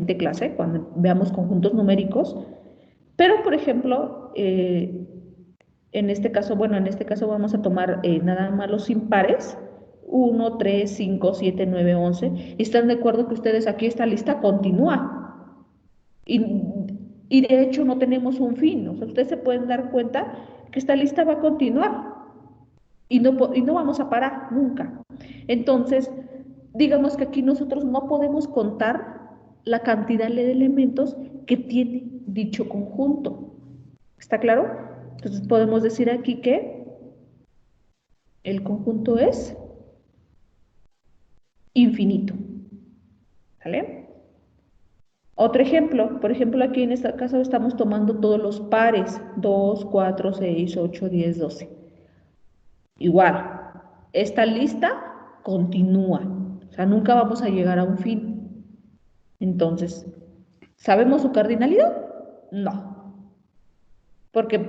siguiente clase, cuando veamos conjuntos numéricos, pero por ejemplo, en este caso vamos a tomar nada más los impares, 1, 3, 5, 7, 9, 11. ¿Están de acuerdo que ustedes aquí esta lista continúa? Y de hecho no tenemos un fin, o sea, ustedes se pueden dar cuenta que esta lista va a continuar y no vamos a parar nunca. Entonces, digamos que aquí nosotros no podemos contar la cantidad de elementos que tiene dicho conjunto. ¿Está claro? Entonces podemos decir aquí que el conjunto es infinito. ¿Vale? Otro ejemplo, por ejemplo, aquí en este caso estamos tomando todos los pares, 2, 4, 6, 8, 10, 12. Igual, esta lista continúa, o sea, nunca vamos a llegar a un fin. Entonces, ¿sabemos su cardinalidad? No, porque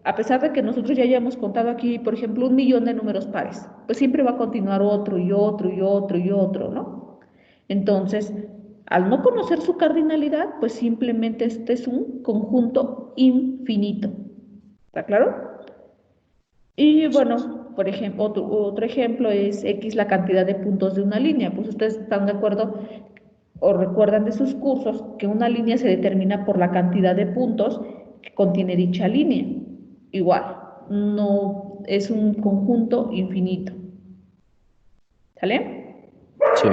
a pesar de que nosotros ya hayamos contado aquí, por ejemplo, 1.000.000 de números pares, pues siempre va a continuar otro y otro y otro y otro, ¿no? Entonces, al no conocer su cardinalidad, pues simplemente este es un conjunto infinito. ¿Está claro? Y bueno, por ejemplo, otro ejemplo es X la cantidad de puntos de una línea. Pues ustedes están de acuerdo o recuerdan de sus cursos que una línea se determina por la cantidad de puntos que contiene dicha línea. Igual, no es un conjunto infinito. ¿Sale? Sí.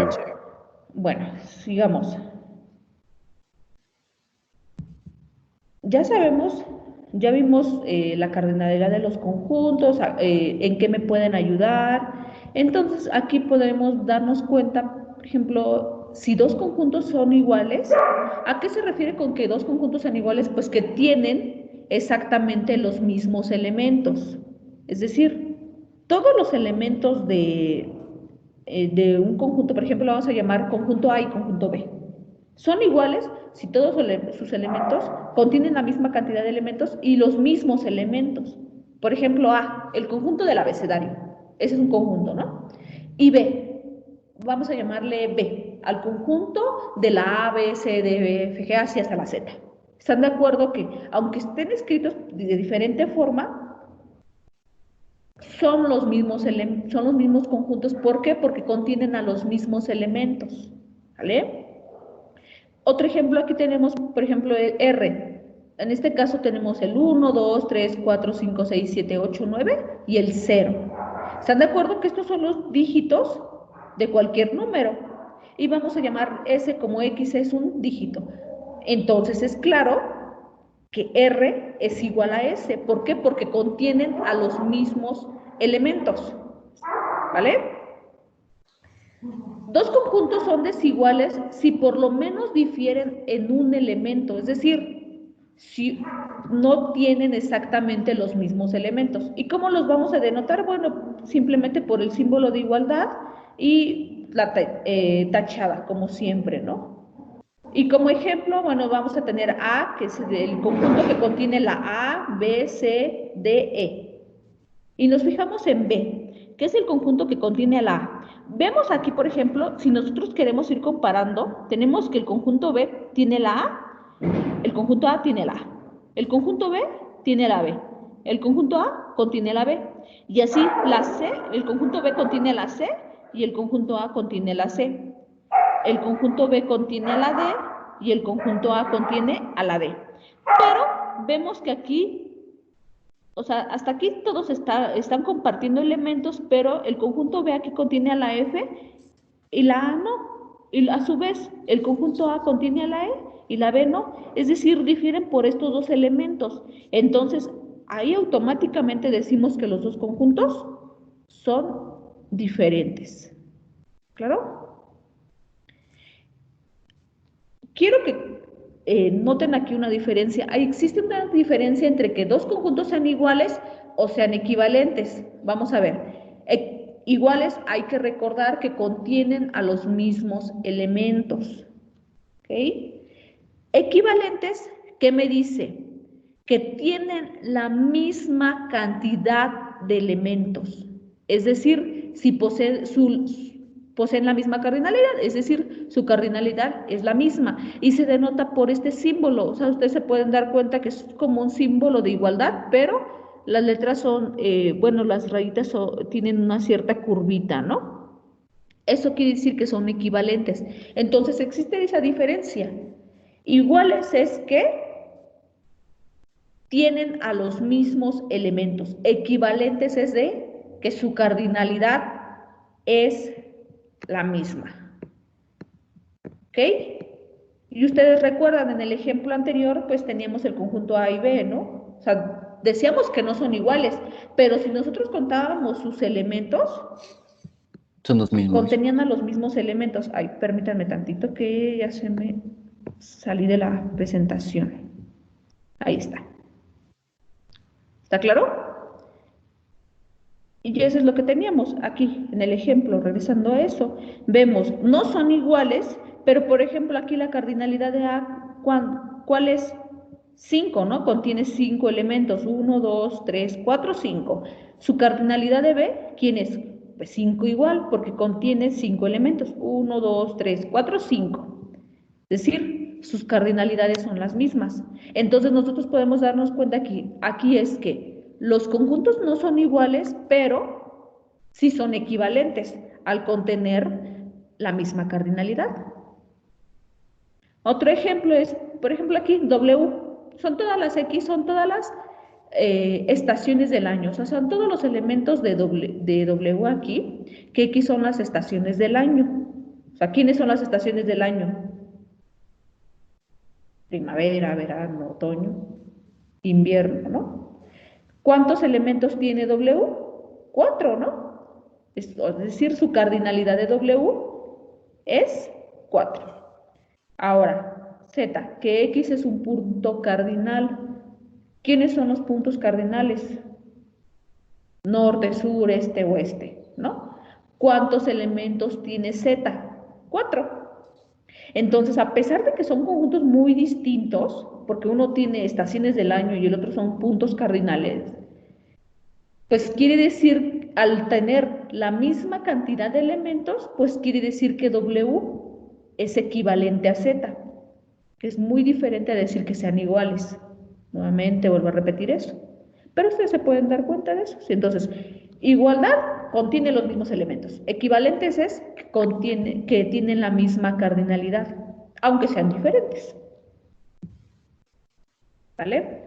Bueno, sigamos. Ya sabemos, ya vimos la cardinalidad de los conjuntos, en qué me pueden ayudar. Entonces, aquí podemos darnos cuenta, por ejemplo, si dos conjuntos son iguales, ¿a qué se refiere con que dos conjuntos son iguales? Pues que tienen exactamente los mismos elementos. Es decir, todos los elementos de un conjunto, por ejemplo, lo vamos a llamar conjunto A y conjunto B. Son iguales si todos sus elementos contienen la misma cantidad de elementos y los mismos elementos. Por ejemplo, A, el conjunto del abecedario. Ese es un conjunto, ¿no? Y B, vamos a llamarle B, al conjunto de la A, B, C, D, B, F, G, así hasta la Z. ¿Están de acuerdo que, aunque estén escritos de diferente forma, son los mismos conjuntos? ¿Por qué? Porque contienen a los mismos elementos. ¿Vale? Otro ejemplo, aquí tenemos, por ejemplo, el R. En este caso tenemos el 1, 2, 3, 4, 5, 6, 7, 8, 9 y el 0. ¿Están de acuerdo que estos son los dígitos de cualquier número? Y vamos a llamar S como X es un dígito. Entonces es claro que R es igual a S. ¿Por qué? Porque contienen a los mismos elementos. ¿Vale? Dos conjuntos son desiguales si por lo menos difieren en un elemento, es decir, si no tienen exactamente los mismos elementos. ¿Y cómo los vamos a denotar? Bueno, simplemente por el símbolo de igualdad y la tachada, como siempre, ¿no? Y como ejemplo, bueno, vamos a tener A, que es el conjunto que contiene la A, B, C, D, E. Y nos fijamos en B, que es el conjunto que contiene a la A. Vemos aquí, por ejemplo, si nosotros queremos ir comparando, tenemos que el conjunto B tiene la A, el conjunto A tiene la A, el conjunto B tiene la B, el conjunto A contiene la B, y así la C, el conjunto B contiene la C y el conjunto A contiene la C. El conjunto B contiene a la D y el conjunto A contiene a la D. Pero vemos que aquí, o sea, hasta aquí todos están compartiendo elementos, pero el conjunto B aquí contiene a la F y la A no. Y a su vez, el conjunto A contiene a la E y la B no. Es decir, difieren por estos dos elementos. Entonces, ahí automáticamente decimos que los dos conjuntos son diferentes. ¿Claro? Quiero que noten aquí una diferencia. Existe una diferencia entre que dos conjuntos sean iguales o sean equivalentes. Vamos a ver. Iguales hay que recordar que contienen a los mismos elementos. ¿Ok? Equivalentes, ¿qué me dice? Que tienen la misma cantidad de elementos. Es decir, si poseen la misma cardinalidad, es decir, su cardinalidad es la misma y se denota por este símbolo. O sea, ustedes se pueden dar cuenta que es como un símbolo de igualdad, pero las letras son, bueno, las rayitas tienen una cierta curvita, ¿no? Eso quiere decir que son equivalentes. Entonces existe esa diferencia. Iguales es que tienen a los mismos elementos. Equivalentes es de que su cardinalidad es la misma. ¿Ok? Y ustedes recuerdan, en el ejemplo anterior, pues teníamos el conjunto A y B, ¿no? O sea, decíamos que no son iguales, pero si nosotros contábamos sus elementos, Son los mismos. contenían a los mismos elementos. Ay, permítanme tantito que ya se me salí de la presentación. Ahí está. ¿Está claro? Y eso es lo que teníamos aquí en el ejemplo. Regresando a eso, vemos, no son iguales, pero por ejemplo aquí la cardinalidad de A, ¿cuál es? 5, ¿no? Contiene 5 elementos, 1, 2, 3, 4, 5. Su cardinalidad de B, ¿quién es? Pues 5 igual, porque contiene 5 elementos, 1, 2, 3, 4, 5. Es decir, sus cardinalidades son las mismas. Entonces nosotros podemos darnos cuenta aquí es que los conjuntos no son iguales, pero sí son equivalentes al contener la misma cardinalidad. Otro ejemplo es, por ejemplo aquí, W. Son todas las X, son todas las estaciones del año. O sea, son todos los elementos de W aquí, que X son las estaciones del año. O sea, ¿quiénes son las estaciones del año? Primavera, verano, otoño, invierno, ¿no? ¿Cuántos elementos tiene W? 4, ¿no? Es decir, su cardinalidad de W es 4. Ahora, Z, que X es un punto cardinal. ¿Quiénes son los puntos cardinales? Norte, sur, este, oeste, ¿no? ¿Cuántos elementos tiene Z? 4. Entonces, a pesar de que son conjuntos muy distintos, porque uno tiene estaciones del año y el otro son puntos cardinales, pues quiere decir, al tener la misma cantidad de elementos, pues quiere decir que W es equivalente a Z, que es muy diferente a decir que sean iguales. Nuevamente vuelvo a repetir eso. Pero ustedes se pueden dar cuenta de eso. Entonces, igualdad contiene los mismos elementos. Equivalentes es que tienen la misma cardinalidad, aunque sean diferentes. ¿Vale?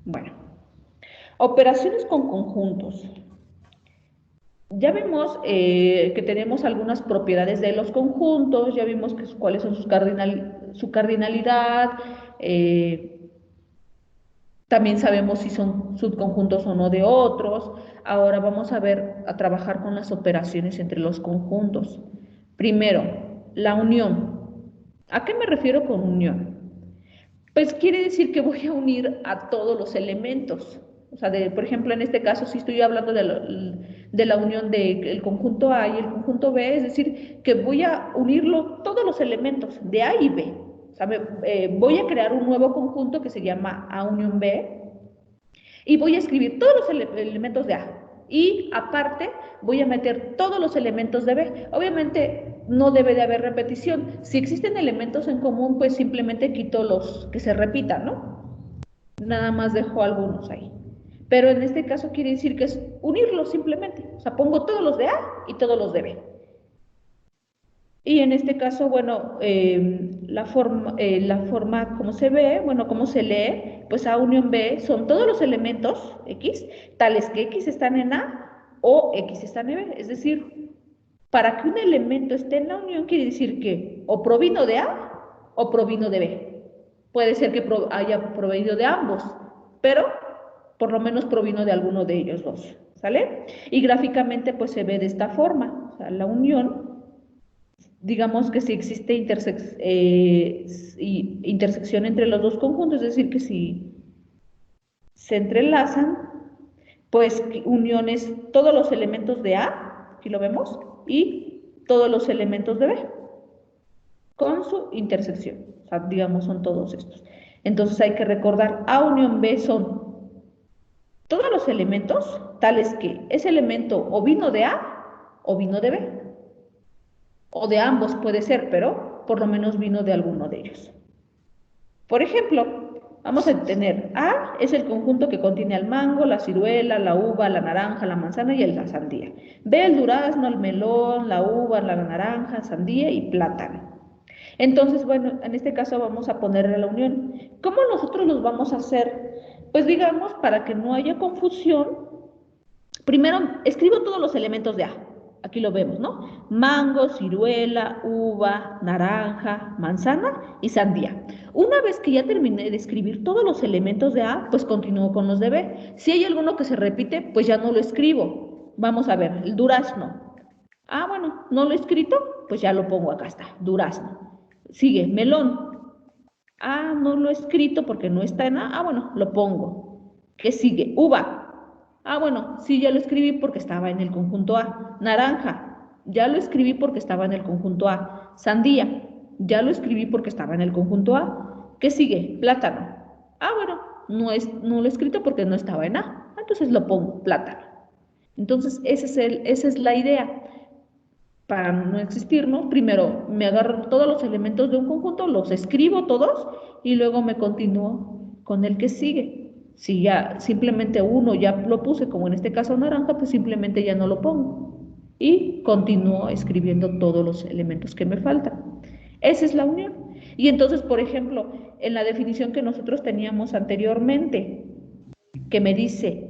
Bueno, operaciones con conjuntos. Ya vimos que tenemos algunas propiedades de los conjuntos, ya vimos cuáles son su cardinalidad, también sabemos si son subconjuntos o no de otros. Ahora vamos a trabajar con las operaciones entre los conjuntos. Primero, la unión. ¿A qué me refiero con unión? Pues quiere decir que voy a unir a todos los elementos. O sea, por ejemplo, en este caso, si estoy hablando de la unión del conjunto A y el conjunto B, es decir, que voy a unirlo todos los elementos de A y B. O sea, voy a crear un nuevo conjunto que se llama A unión B y voy a escribir todos los elementos de A. Y aparte voy a meter todos los elementos de B. Obviamente no debe de haber repetición. Si existen elementos en común, pues simplemente quito los que se repitan, ¿no? Nada más dejo algunos ahí. Pero en este caso quiere decir que es unirlos simplemente. O sea, pongo todos los de A y todos los de B. Y en este caso, bueno, la forma como se ve, bueno, como se lee, pues A unión B son todos los elementos X, tales que X están en A o X están en B. Es decir, para que un elemento esté en la unión quiere decir que o provino de A o provino de B. Puede ser que haya provenido de ambos, pero por lo menos provino de alguno de ellos dos, ¿sale? Y gráficamente pues se ve de esta forma, o sea, la unión, digamos que si existe intersección entre los dos conjuntos, es decir, que si se entrelazan, pues uniones, todos los elementos de A, aquí lo vemos, y todos los elementos de B, con su intersección, o sea, digamos, son todos estos. Entonces hay que recordar, A unión B son todos los elementos, tales que ese elemento o vino de A o vino de B, o de ambos puede ser, pero por lo menos vino de alguno de ellos. Por ejemplo, vamos a tener A es el conjunto que contiene al mango, la ciruela, la uva, la naranja, la manzana y la sandía. B el durazno, el melón, la uva, la naranja, sandía y plátano. Entonces, bueno, en este caso vamos a ponerle la unión. ¿Cómo nosotros los vamos a hacer? Pues digamos, para que no haya confusión, primero escribo todos los elementos de A. Aquí lo vemos, ¿no? Mango, ciruela, uva, naranja, manzana y sandía. Una vez que ya terminé de escribir todos los elementos de A, pues continúo con los de B. Si hay alguno que se repite, pues ya no lo escribo. Vamos a ver, el durazno. Ah, bueno, no lo he escrito, pues ya lo pongo acá está, durazno. Sigue, melón. Ah, no lo he escrito porque no está en A. Ah, bueno, lo pongo. ¿Qué sigue? Uva. Ah, bueno, sí, ya lo escribí porque estaba en el conjunto A. Naranja, ya lo escribí porque estaba en el conjunto A. Sandía, ya lo escribí porque estaba en el conjunto A. ¿Qué sigue? Plátano. Ah, bueno, no lo he escrito porque no estaba en A. Entonces lo pongo, plátano. Entonces, esa es la idea. Para no existir, ¿no? Primero me agarro todos los elementos de un conjunto, los escribo todos y luego me continúo con el que sigue. Si ya simplemente uno ya lo puse, como en este caso naranja, pues simplemente ya no lo pongo. Y continúo escribiendo todos los elementos que me faltan. Esa es la unión. Y entonces, por ejemplo, en la definición que nosotros teníamos anteriormente, que me dice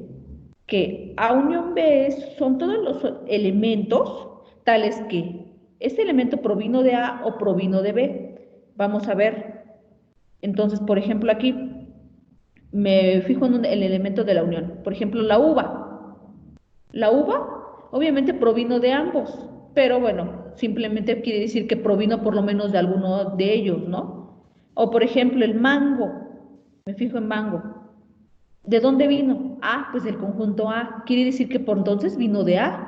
que A unión B son todos los elementos tales que este elemento provino de A o provino de B. Vamos a ver. Entonces, por ejemplo, aquí me fijo en el elemento de la unión. Por ejemplo, la uva. La uva obviamente provino de ambos, pero bueno, simplemente quiere decir que provino por lo menos de alguno de ellos, ¿no? O por ejemplo, el mango. Me fijo en mango. ¿De dónde vino? Ah, pues del conjunto A. Quiere decir que por entonces vino de A.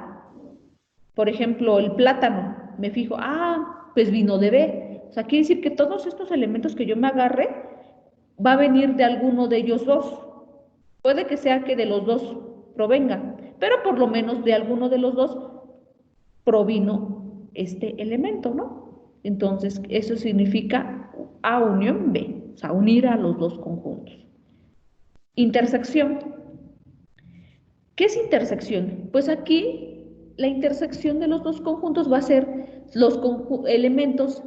Por ejemplo, el plátano. Me fijo, ah, pues vino de B. O sea, quiere decir que todos estos elementos que yo me agarre va a venir de alguno de ellos dos. Puede que sea que de los dos provengan, pero por lo menos de alguno de los dos provino este elemento, ¿no? Entonces, eso significa A unión B, o sea, unir a los dos conjuntos. Intersección. ¿Qué es intersección? Pues aquí la intersección de los dos conjuntos va a ser los elementos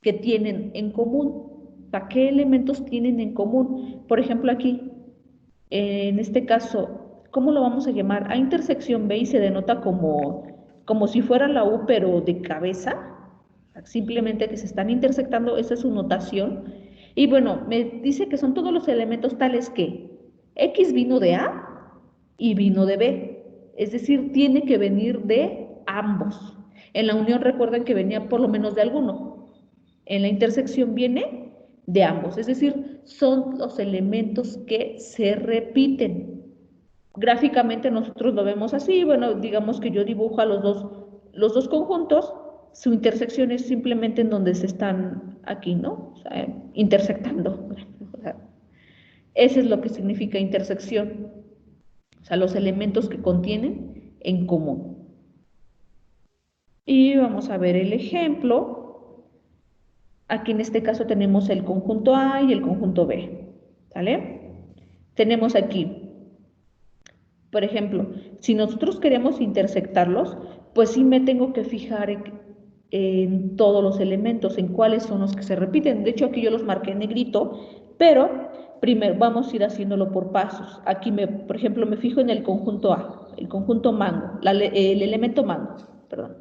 que tienen en común. O sea, ¿qué elementos tienen en común? Por ejemplo, aquí, en este caso, ¿cómo lo vamos a llamar? A intersección B y se denota como si fuera la U, pero de cabeza. Simplemente que se están intersectando, esa es su notación. Y bueno, me dice que son todos los elementos tales que X vino de A y vino de B. Es decir, tiene que venir de ambos. En la unión recuerden que venía por lo menos de alguno. En la intersección viene de ambos. Es decir, son los elementos que se repiten. Gráficamente nosotros lo vemos así. Bueno, digamos que yo dibujo a los dos conjuntos. Su intersección es simplemente en donde se están aquí, ¿no? O sea, intersectando. Eso es lo que significa intersección. O sea, los elementos que contienen en común. Y vamos a ver el ejemplo. Aquí en este caso tenemos el conjunto A y el conjunto B. ¿Sale? Tenemos aquí, por ejemplo, si nosotros queremos intersectarlos, pues sí me tengo que fijar en todos los elementos, en cuáles son los que se repiten. De hecho, aquí yo los marqué en negrito, pero primero vamos a ir haciéndolo por pasos. Aquí, por ejemplo, me fijo en el conjunto A, el conjunto mango, el elemento mango, perdón.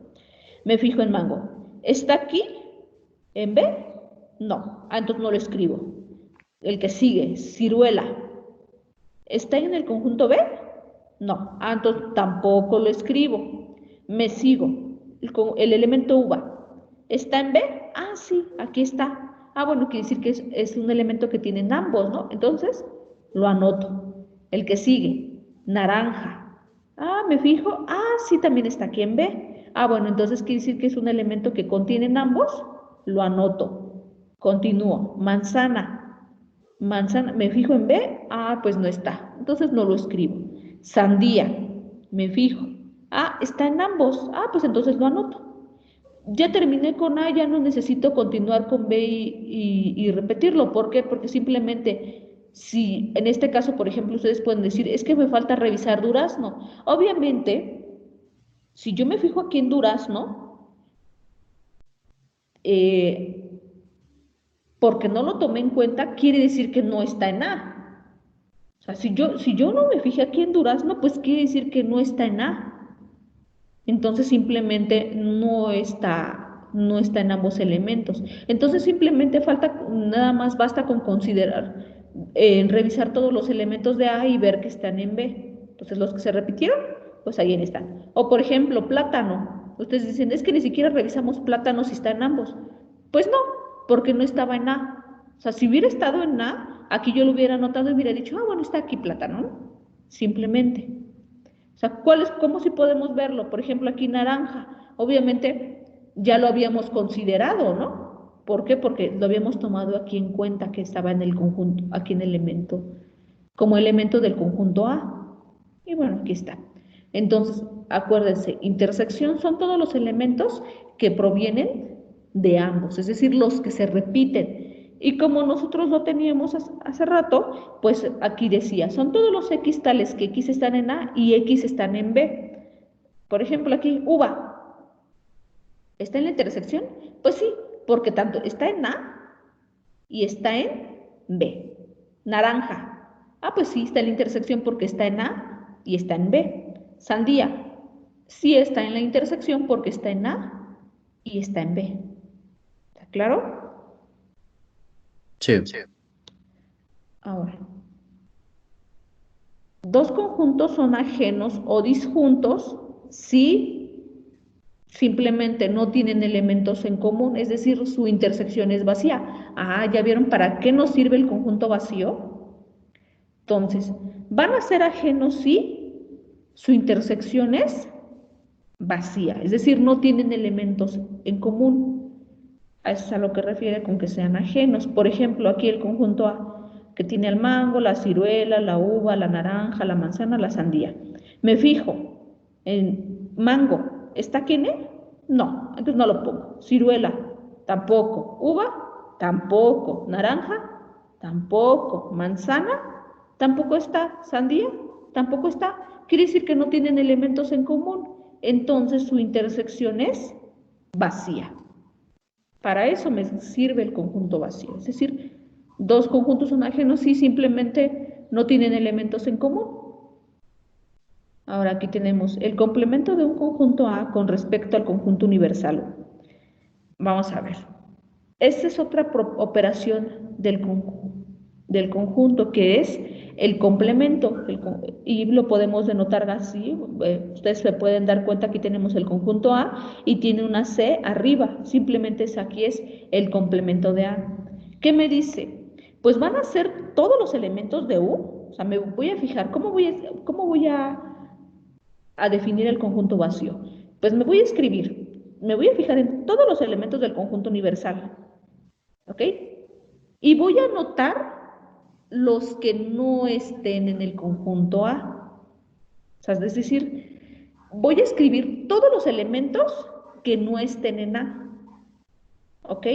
Me fijo en mango. ¿Está aquí en B? No. Ah, entonces no lo escribo. El que sigue, ciruela. ¿Está en el conjunto B? No. Ah, entonces tampoco lo escribo. Me sigo. El elemento uva. ¿Está en B? Ah, sí, aquí está. Ah, bueno, quiere decir que es un elemento que tienen ambos, ¿no? Entonces, lo anoto. El que sigue, naranja. Ah, me fijo. Ah, sí, también está aquí en B. Ah, bueno, entonces quiere decir que es un elemento que contienen ambos. Lo anoto. Continúo. Manzana. Manzana, me fijo en B, pues no está, entonces no lo escribo. Sandía, me fijo, está en ambos, pues entonces lo anoto. Ya terminé con A, ya no necesito continuar con B y repetirlo. ¿Por qué? Porque simplemente, si en este caso, por ejemplo, ustedes pueden decir, es que me falta revisar durazno. Obviamente, si yo me fijo aquí en durazno, porque no lo tomé en cuenta, quiere decir que no está en A. O sea, si yo no me fijé aquí en durazno, pues quiere decir que no está en A. Entonces simplemente no está en ambos elementos. Entonces simplemente nada más basta con considerar, revisar todos los elementos de A y ver que están en B. Entonces los que se repitieron, pues ahí están. O por ejemplo, plátano. Ustedes dicen, es que ni siquiera revisamos plátano si está en ambos. Pues no, porque no estaba en A. O sea, si hubiera estado en A, aquí yo lo hubiera anotado y hubiera dicho, bueno, está aquí plátano, ¿no? Simplemente. O sea, ¿cómo si podemos verlo? Por ejemplo, aquí naranja. Obviamente ya lo habíamos considerado, ¿no? ¿Por qué? Porque lo habíamos tomado aquí en cuenta que estaba en el conjunto, aquí en el elemento, como elemento del conjunto A. Y bueno, aquí está. Entonces, acuérdense, intersección son todos los elementos que provienen de ambos, es decir, los que se repiten. Y como nosotros lo teníamos hace rato, pues aquí decía, son todos los X tales que X están en A y X están en B. Por ejemplo, aquí, uva, ¿está en la intersección? Pues sí, porque tanto está en A y está en B. Naranja, pues sí, está en la intersección porque está en A y está en B. Sandía, sí está en la intersección porque está en A y está en B. ¿Está claro? Sí. Ahora, dos conjuntos son ajenos o disjuntos si simplemente no tienen elementos en común, es decir, su intersección es vacía. ¿Ya vieron para qué nos sirve el conjunto vacío? Entonces, van a ser ajenos si su intersección es vacía, es decir, no tienen elementos en común. A eso es a lo que refiere con que sean ajenos. Por ejemplo, aquí el conjunto A, que tiene el mango, la ciruela, la uva, la naranja, la manzana, la sandía. Me fijo en mango, ¿está aquí en él? No, entonces no lo pongo. Ciruela, tampoco. Uva, tampoco. Naranja, tampoco. Manzana, tampoco está. Sandía, tampoco está. Quiere decir que no tienen elementos en común. Entonces su intersección es vacía. Para eso me sirve el conjunto vacío. Es decir, dos conjuntos son ajenos si simplemente no tienen elementos en común. Ahora aquí tenemos el complemento de un conjunto A con respecto al conjunto universal. Vamos a ver. Esta es otra operación del conjunto que es el complemento, y lo podemos denotar así. Ustedes se pueden dar cuenta, aquí tenemos el conjunto A y tiene una C arriba, simplemente aquí es el complemento de A. ¿Qué me dice? Pues van a ser todos los elementos de U. O sea, me voy a fijar, ¿cómo voy a definir el conjunto vacío? Pues me voy a fijar en todos los elementos del conjunto universal, ¿ok? Y voy a anotar los que no estén en el conjunto A. O sea, es decir, voy a escribir todos los elementos que no estén en A. ¿Ok?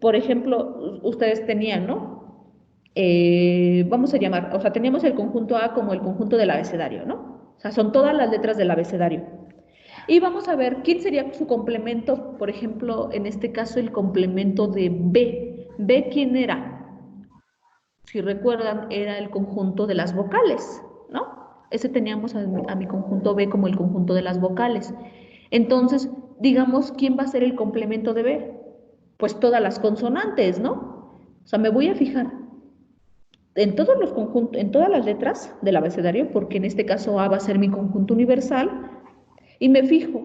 Por ejemplo, ustedes tenían, ¿no? Vamos a llamar, o sea, teníamos el conjunto A como el conjunto del abecedario, ¿no? O sea, son todas las letras del abecedario. Y vamos a ver quién sería su complemento, por ejemplo, en este caso el complemento de B. ¿B quién era? Si recuerdan, era el conjunto de las vocales, ¿no? Ese teníamos a mi conjunto B como el conjunto de las vocales. Entonces, digamos, ¿quién va a ser el complemento de B? Pues todas las consonantes, ¿no? O sea, me voy a fijar en todos los conjuntos, en todas las letras del abecedario, porque en este caso A va a ser mi conjunto universal, y me fijo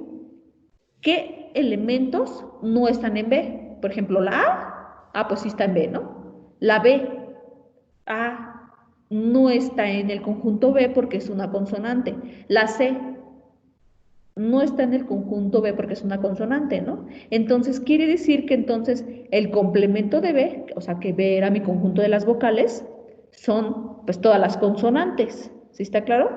qué elementos no están en B. Por ejemplo, la A, pues sí está en B, ¿no? La B, no está en el conjunto B porque es una consonante. La C, no está en el conjunto B porque es una consonante, ¿no? Entonces quiere decir que entonces el complemento de B, o sea que B era mi conjunto de las vocales, son pues todas las consonantes, ¿sí está claro?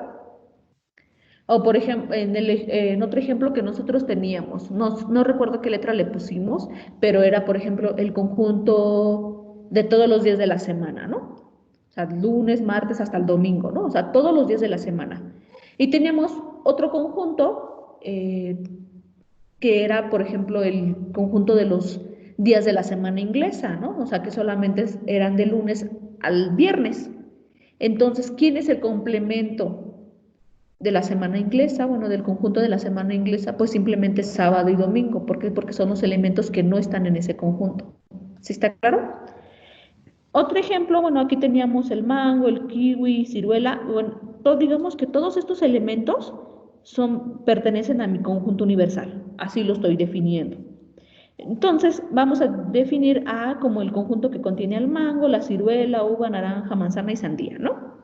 O por ejemplo, en otro ejemplo que nosotros teníamos, no recuerdo qué letra le pusimos, pero era, por ejemplo, el conjunto de todos los días de la semana, ¿no? O sea, lunes, martes hasta el domingo, ¿no? O sea, todos los días de la semana. Y teníamos otro conjunto que era, por ejemplo, el conjunto de los días de la semana inglesa, ¿no? O sea, que solamente eran de lunes al viernes. Entonces, ¿quién es el complemento de la semana inglesa? Bueno, del conjunto de la semana inglesa, pues simplemente sábado y domingo. ¿Por qué? Porque son los elementos que no están en ese conjunto. ¿Sí está claro? Otro ejemplo, bueno, aquí teníamos el mango, el kiwi, ciruela. Bueno, digamos que todos estos elementos pertenecen a mi conjunto universal. Así lo estoy definiendo. Entonces, vamos a definir A como el conjunto que contiene el mango, la ciruela, uva, naranja, manzana y sandía, ¿no?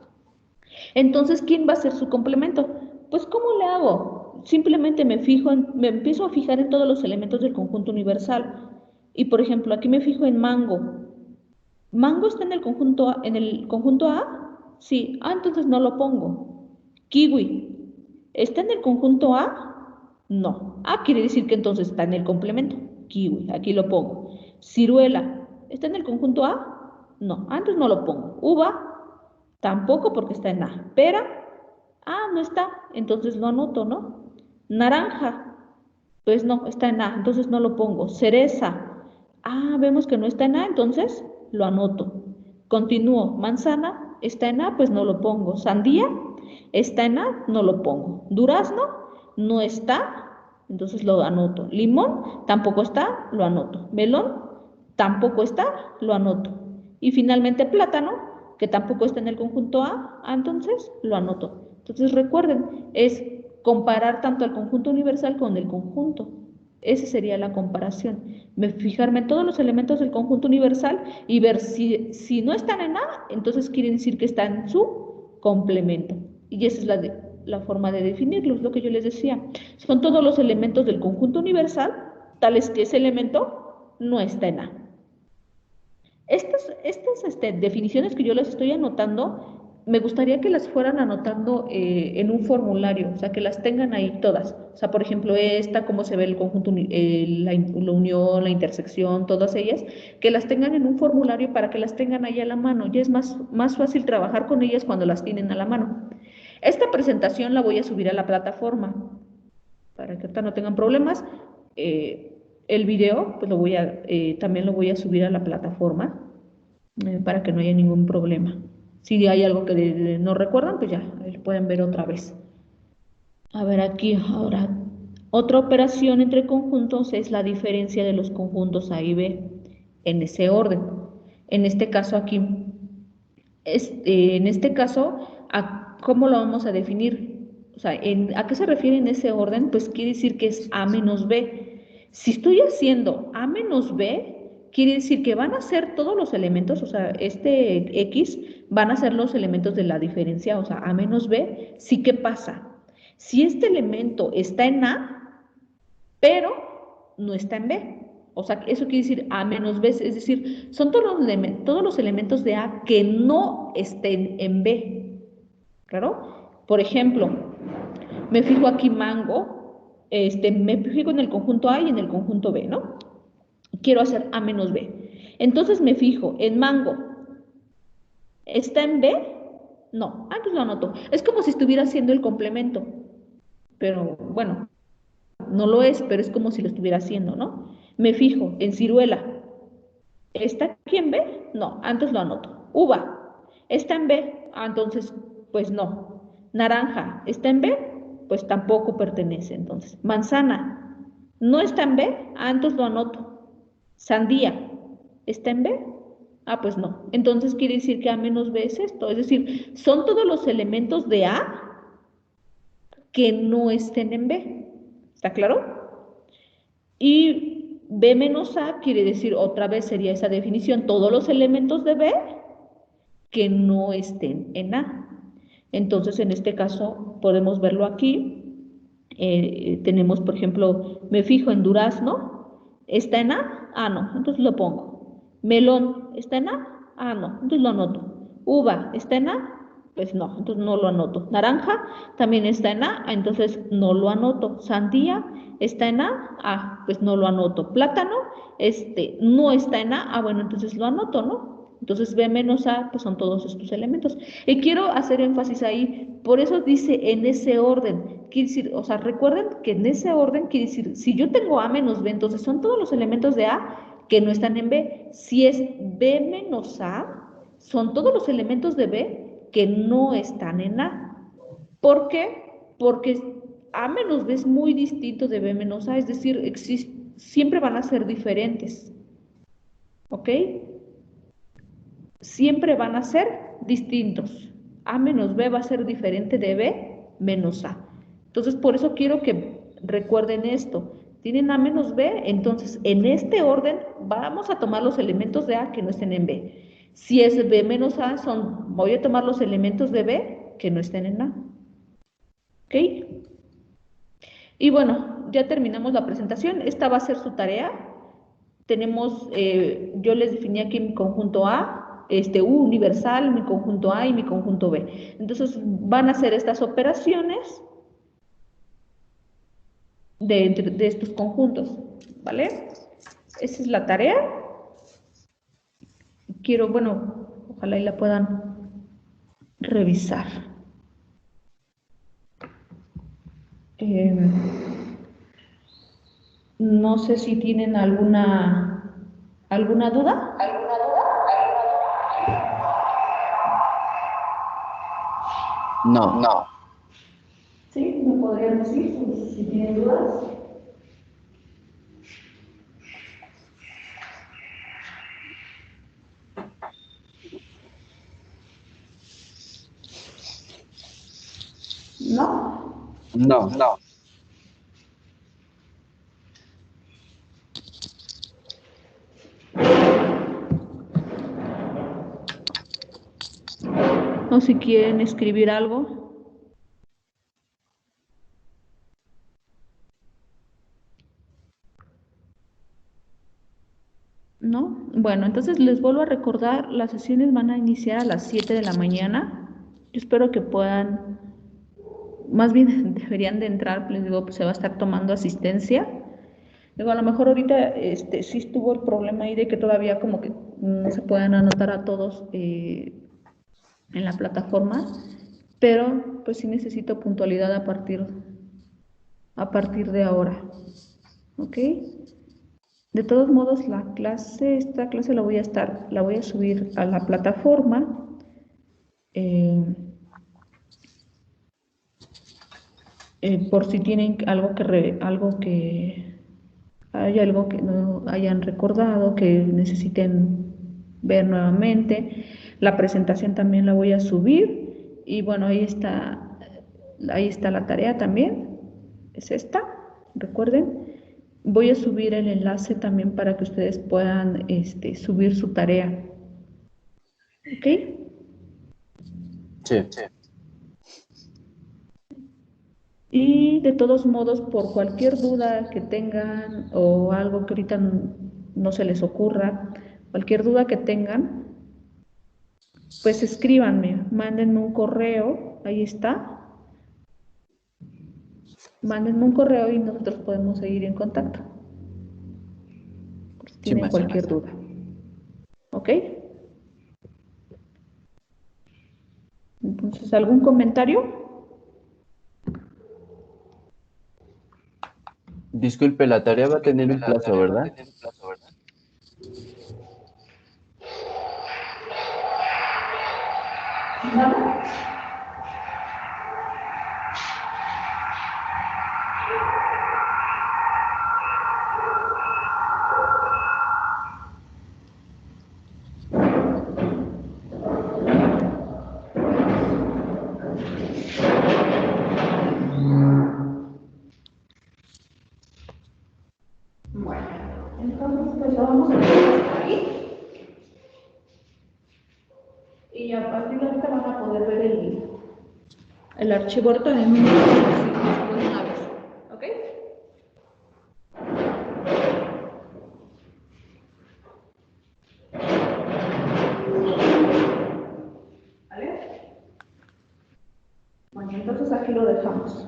Entonces, ¿quién va a ser su complemento? Pues, ¿cómo le hago? Simplemente me empiezo a fijar en todos los elementos del conjunto universal. Y, por ejemplo, aquí me fijo en mango. ¿Mango está en el conjunto A? ¿En el conjunto A? Sí. Ah, entonces no lo pongo. Kiwi. ¿Está en el conjunto A? No. Ah, quiere decir que entonces está en el complemento. Kiwi. Aquí lo pongo. Ciruela. ¿Está en el conjunto A? No. Antes no lo pongo. Uva. Tampoco porque está en A. Pera. Ah, no está. Entonces lo anoto, ¿no? Naranja. Pues no, está en A. Entonces no lo pongo. Cereza. Ah, vemos que no está en A, entonces lo anoto. Continúo. Manzana, está en A, pues no lo pongo. Sandía, está en A, no lo pongo. Durazno, no está, entonces lo anoto. Limón, tampoco está, lo anoto. Melón, tampoco está, lo anoto. Y finalmente plátano, que tampoco está en el conjunto A, entonces lo anoto. Entonces recuerden, es comparar tanto el conjunto universal con el conjunto. Esa sería la comparación. Fijarme en todos los elementos del conjunto universal y ver si no están en A, entonces quiere decir que está en su complemento. Y esa es la forma de definirlo, es lo que yo les decía. Son todos los elementos del conjunto universal, tales que ese elemento no está en A. Estas definiciones que yo les estoy anotando, me gustaría que las fueran anotando en un formulario, o sea, que las tengan ahí todas. O sea, por ejemplo, cómo se ve el conjunto, la unión, la intersección, todas ellas, que las tengan en un formulario para que las tengan ahí a la mano. Ya es más fácil trabajar con ellas cuando las tienen a la mano. Esta presentación la voy a subir a la plataforma para que ahorita no tengan problemas. El video, pues también lo voy a subir a la plataforma para que no haya ningún problema. Si hay algo que no recuerdan, pues ya pueden ver otra vez. A ver, aquí ahora, otra operación entre conjuntos es la diferencia de los conjuntos A y B en ese orden. En este caso aquí, ¿cómo lo vamos a definir? O sea, ¿a qué se refiere en ese orden? Pues quiere decir que es A menos B. Si estoy haciendo A menos B, quiere decir que van a ser todos los elementos, o sea, este X van a ser los elementos de la diferencia, o sea, A menos B. Sí, ¿qué pasa? Si este elemento está en A, pero no está en B. O sea, eso quiere decir A menos B, es decir, son todos los elementos de A que no estén en B. ¿Claro? Por ejemplo, me fijo aquí mango, me fijo en el conjunto A y en el conjunto B, ¿no? Quiero hacer A menos B. Entonces me fijo en mango. ¿Está en B? No, antes lo anoto. Es como si estuviera haciendo el complemento. Pero bueno, no lo es, pero es como si lo estuviera haciendo, ¿no? Me fijo en ciruela. ¿Está aquí en B? No, antes lo anoto. Uva. ¿Está en B? Entonces, pues no. Naranja. ¿Está en B? Pues tampoco pertenece, entonces. Manzana. ¿No está en B? Entonces lo anoto. Sandía. ¿Está en B? Pues no. Entonces quiere decir que A menos B es esto. Es decir, son todos los elementos de A que no estén en B. ¿Está claro? Y B menos A quiere decir, otra vez sería esa definición, todos los elementos de B que no estén en A. Entonces, en este caso, podemos verlo aquí. Tenemos, por ejemplo, me fijo en durazno, ¿está en A? Ah, no, entonces lo pongo. Melón, ¿está en A? Ah, no, entonces lo anoto. Uva, ¿está en A? Pues no, entonces no lo anoto. Naranja, también está en A, entonces no lo anoto. Sandía, ¿está en A? Ah, pues no lo anoto. Plátano, no está en A, ah, bueno, entonces lo anoto, ¿no? Entonces B menos A, pues son todos estos elementos. Y quiero hacer énfasis ahí, por eso dice en ese orden. Quiere decir, o sea, recuerden que en ese orden quiere decir, si yo tengo A menos B, entonces son todos los elementos de A que no están en B. Si es B menos A, son todos los elementos de B que no están en A. ¿Por qué? Porque A menos B es muy distinto de B menos A, es decir, siempre van a ser diferentes. ¿Ok? Siempre van a ser distintos. A menos B va a ser diferente de B menos A. Entonces, por eso quiero que recuerden esto. Tienen A menos B, entonces en este orden vamos a tomar los elementos de A que no estén en B. Si es B menos A, voy a tomar los elementos de B que no estén en A. ¿Ok? Y bueno, ya terminamos la presentación. Esta va a ser su tarea. Tenemos, yo les definí aquí mi conjunto A, U universal, mi conjunto A y mi conjunto B. Entonces van a hacer estas operaciones de estos conjuntos, ¿vale? Esa es la tarea. Quiero, bueno, ojalá y la puedan revisar. No sé si tienen alguna duda. No. No. ¿Sí? ¿Me podrían decir si tienen dudas? ¿No? No. No. O si quieren escribir algo. ¿No? Bueno, entonces les vuelvo a recordar, las sesiones van a iniciar a las 7 de la mañana. Yo espero que puedan, más bien deberían de entrar, les digo, pues se va a estar tomando asistencia. Digo, a lo mejor ahorita sí estuvo el problema ahí de que todavía como que no se puedan anotar a todos en la plataforma, pero pues sí necesito puntualidad a partir de ahora. ¿Ok? De todos modos, esta clase la voy a subir a la plataforma. Por si tienen hay algo que no hayan recordado, que necesiten ver nuevamente. La presentación también la voy a subir y bueno, ahí está la tarea también, es esta, recuerden. Voy a subir el enlace también para que ustedes puedan subir su tarea. ¿Ok? Sí. Y de todos modos, por cualquier duda que tengan o algo que ahorita no se les ocurra, cualquier duda que tengan, pues escríbanme, mándenme un correo, ahí está, mándenme un correo y nosotros podemos seguir en contacto, por si Sí, tienen maestra. cualquier duda. ¿Ok? Entonces, ¿algún comentario? Disculpe, la tarea va a tener un plazo, ¿verdad? ¿Vale? Bueno, entonces pues lo vamos a dejar hasta ahí y a partir de ahorita van a poder ver el archivo ahorita en un minuto, así, de una vez. lo dejamos.